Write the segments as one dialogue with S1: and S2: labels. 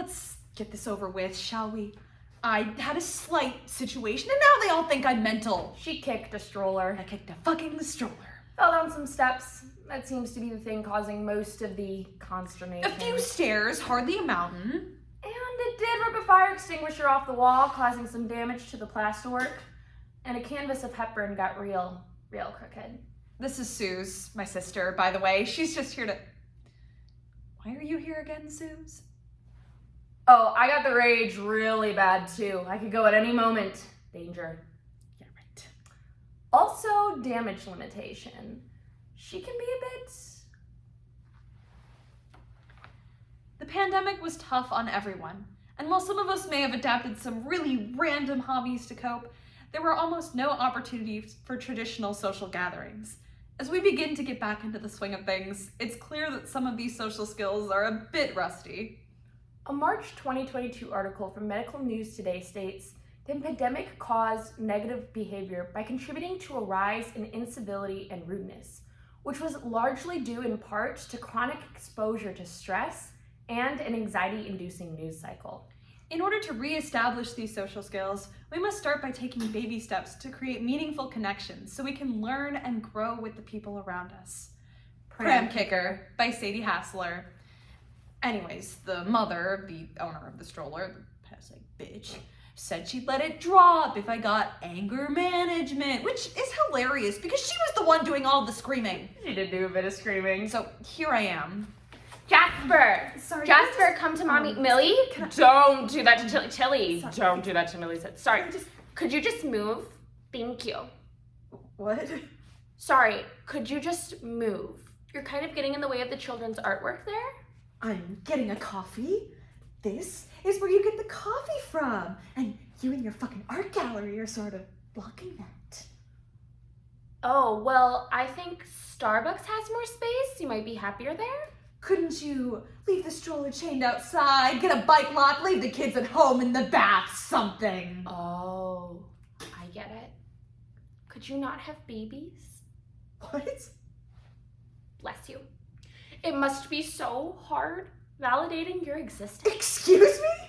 S1: let's get this over with, shall we? I had a slight situation, and now they all think I'm mental.
S2: She kicked a stroller.
S1: I kicked a fucking stroller.
S2: Fell down some steps. That seems to be the thing causing most of the consternation.
S1: A few stairs, hardly a mountain.
S2: And it did rip a fire extinguisher off the wall, causing some damage to the plasterwork. And a canvas of Hepburn got real crooked.
S1: This is Suze, my sister, by the way. She's just here to... Why are you here again, Suze?
S2: Oh, I got the rage really bad too. I could go at any moment. Danger.
S1: Yeah, right.
S2: Also, damage limitation. She can be a bit...
S1: The pandemic was tough on everyone, and while some of us may have adapted some really random hobbies to cope, there were almost no opportunities for traditional social gatherings. As we begin to get back into the swing of things, it's clear that some of these social skills are a bit rusty.
S2: A March 2022 article from Medical News Today states, the pandemic caused negative behavior by contributing to a rise in incivility and rudeness, which was largely due in part to chronic exposure to stress and an anxiety-inducing news cycle.
S1: In order to re-establish these social skills, we must start by taking baby steps to create meaningful connections so we can learn and grow with the people around us. Pram Kicker by Sadie Hassler. Anyways, the mother, the owner of the stroller, the passing bitch, said she'd let it drop if I got anger management, which is hilarious because she was the one doing all the screaming.
S2: She did do a bit of screaming.
S1: So here I am.
S2: Jasper!
S1: Sorry,
S2: Jasper, come to mommy. Millie? Don't do that to Tilly. Sorry. Don't do that to Millie. Sorry. Could you just move? Thank you.
S1: What?
S2: Sorry, could you just move? You're kind of getting in the way of the children's artwork there.
S1: I'm getting a coffee. This is where you get the coffee from. And you and your fucking art gallery are sort of blocking that.
S2: Oh, well, I think Starbucks has more space. You might be happier there.
S1: Couldn't you leave the stroller chained outside, get a bike lock, leave the kids at home in the bath, something?
S2: Oh, I get it. Could you not have babies?
S1: What?
S2: Bless you. It must be so hard validating your existence.
S1: Excuse me?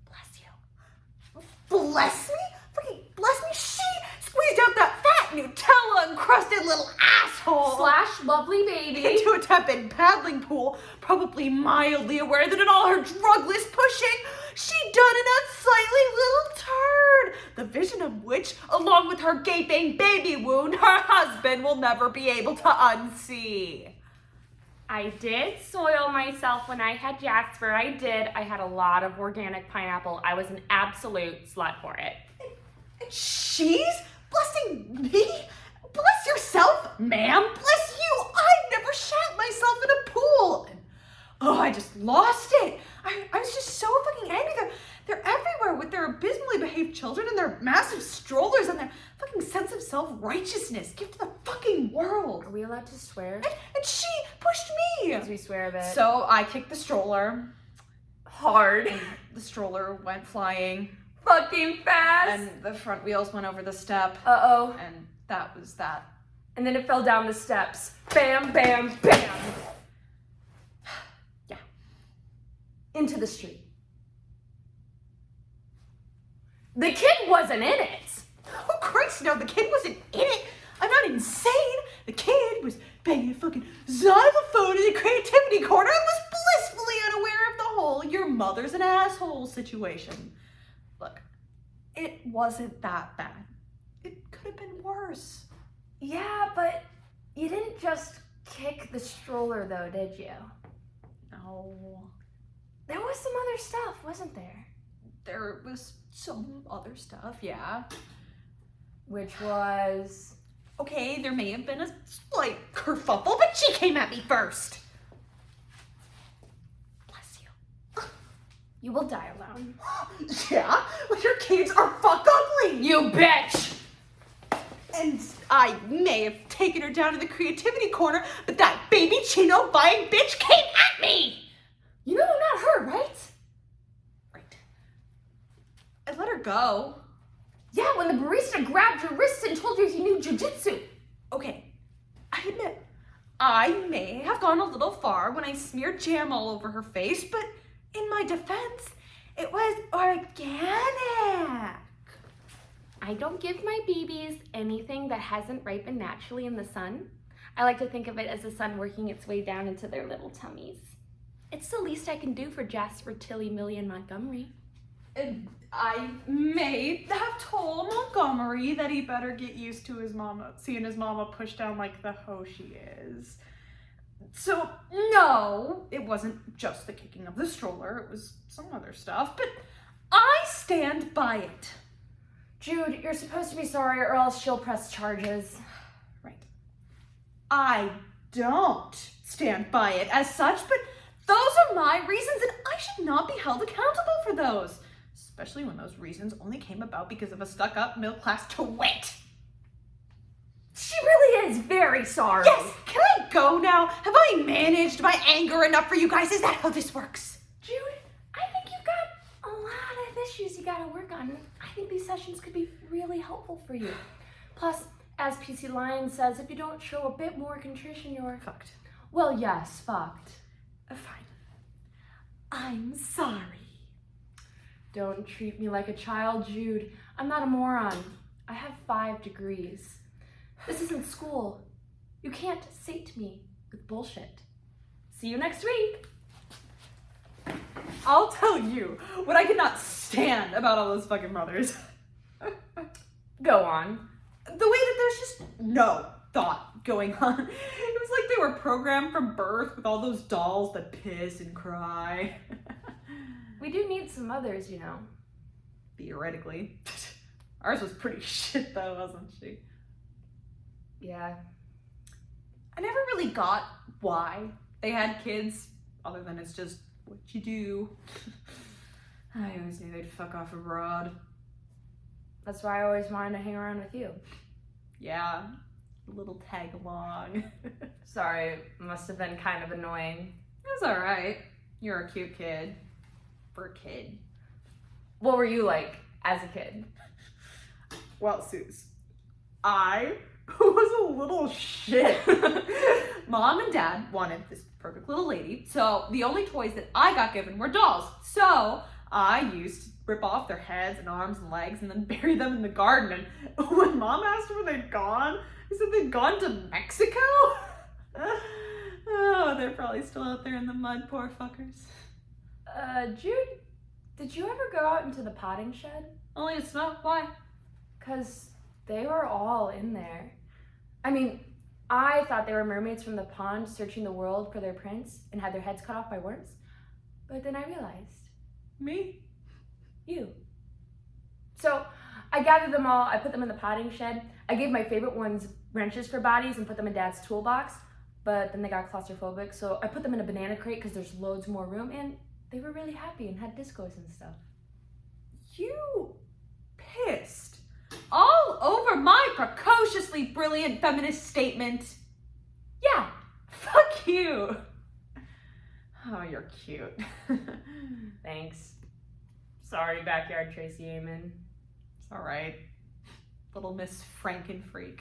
S2: Bless you.
S1: Bless me? Fucking bless me? She squeezed out that fat Nutella-encrusted little asshole!
S2: / lovely baby.
S1: Into a tepid paddling pool, probably mildly aware that in all her drugless pushing, she'd done an unsightly little turd, the vision of which, along with her gaping baby wound, her husband will never be able to unsee.
S2: I did soil myself when I had Jasper. I did. I had a lot of organic pineapple. I was an absolute slut for it.
S1: And she's blessing me? Bless yourself, ma'am. Bless you. I've never shat myself in a pool. And, oh, I just lost it. I was just so fucking angry. They're everywhere with their abysmally behaved children and their massive strollers and their fucking sense of self-righteousness. Give to the fucking world.
S2: Are we allowed to swear?
S1: And she pushed me.
S2: Because we swear a bit.
S1: So I kicked the stroller.
S2: Hard.
S1: And the stroller went flying.
S2: Fucking fast.
S1: And the front wheels went over the step.
S2: Uh-oh.
S1: And that was that.
S2: And then it fell down the steps. Bam, bam, bam.
S1: Yeah.
S2: Into the street. The kid wasn't in it.
S1: Oh, Christ, no, the kid wasn't in it. I'm not insane. The kid was banging a fucking xylophone in the creativity corner and was blissfully unaware of the whole "your mother's an asshole" situation. Look, it wasn't that bad. It could have been worse.
S2: Yeah, but you didn't just kick the stroller though, did you?
S1: No.
S2: There was some other stuff, wasn't there?
S1: There was some other stuff, yeah.
S2: Which was...
S1: Okay, there may have been a slight kerfuffle, but she came at me first. Bless you.
S2: You will die alone.
S1: Yeah? Well, your kids are fuck ugly!
S2: You bitch!
S1: And I may have taken her down to the creativity corner, but that baby chino buying bitch came at me!
S2: You know not her, right?
S1: Right. I let her go.
S2: Yeah, when the barista grabbed your wrists and told you he knew jujitsu.
S1: Okay, I admit, I may have gone a little far when I smeared jam all over her face, but In my defense, it was organic.
S2: I don't give my babies anything that hasn't ripened naturally in the sun. I like to think of it as the sun working its way down into their little tummies. It's the least I can do for Jasper, Tilly, Millie, and Montgomery.
S1: I may have told Montgomery that he better get used to his mama, seeing his mama push down like the hoe she is. So, no, it wasn't just the kicking of the stroller, it was some other stuff, but I stand by it.
S2: Jude, you're supposed to be sorry or else she'll press charges.
S1: Right. I don't stand by it as such, but those are my reasons and I should not be held accountable for those. Especially when those reasons only came about because of a stuck-up middle-class twit.
S2: She really is very sorry.
S1: Yes, can I go now? Have I managed my anger enough for you guys? Is that how this works?
S2: Jude, I think you've got a lot of issues you gotta work on. I think these sessions could be really helpful for you. Plus, as PC Lion says, if you don't show a bit more contrition, you're
S1: Fucked.
S2: Well, yes, fucked.
S1: Fine. I'm sorry.
S2: Don't treat me like a child, Jude. I'm not a moron. I have 5 degrees. This isn't school. You can't sate me with bullshit. See you next week.
S1: I'll tell you what I cannot stand about all those fucking mothers.
S2: Go on.
S1: The way that there's just no thought going on. It was like they were programmed from birth with all those dolls that piss and cry.
S2: We do need some mothers, you know.
S1: Theoretically. Ours was pretty shit though, wasn't she?
S2: Yeah.
S1: I never really got why they had kids, other than it's just what you do. I always knew they'd fuck off abroad.
S2: That's why I always wanted to hang around with you.
S1: Yeah, a little tag along.
S2: Sorry, it must have been kind of annoying.
S1: It was alright. You're a cute kid. For a kid.
S2: What were you like as a kid?
S1: Well, Suze, I was a little shit. Mom and Dad wanted this perfect little lady, so the only toys that I got given were dolls. So I used to rip off their heads and arms and legs and then bury them in the garden. And when Mom asked where they'd gone, I said they'd gone to Mexico. Oh, they're probably still out there in the mud, poor fuckers.
S2: Jude, did you ever go out into the potting shed?
S1: Only to smoke, why?
S2: 'Cause they were all in there. I mean, I thought they were mermaids from the pond searching the world for their prince and had their heads cut off by worms. But then I realized,
S1: Me?
S2: you. So I gathered them all, I put them in the potting shed. I gave my favorite ones wrenches for bodies and put them in Dad's toolbox, but then they got claustrophobic, so I put them in a banana crate because there's loads more room, and they were really happy and had discos and stuff.
S1: You pissed all over my precociously brilliant feminist statement.
S2: Yeah.
S1: Fuck you. Oh, you're cute.
S2: Thanks. Sorry, backyard Tracy Amen.
S1: It's all right. Little Miss Frankenfreak.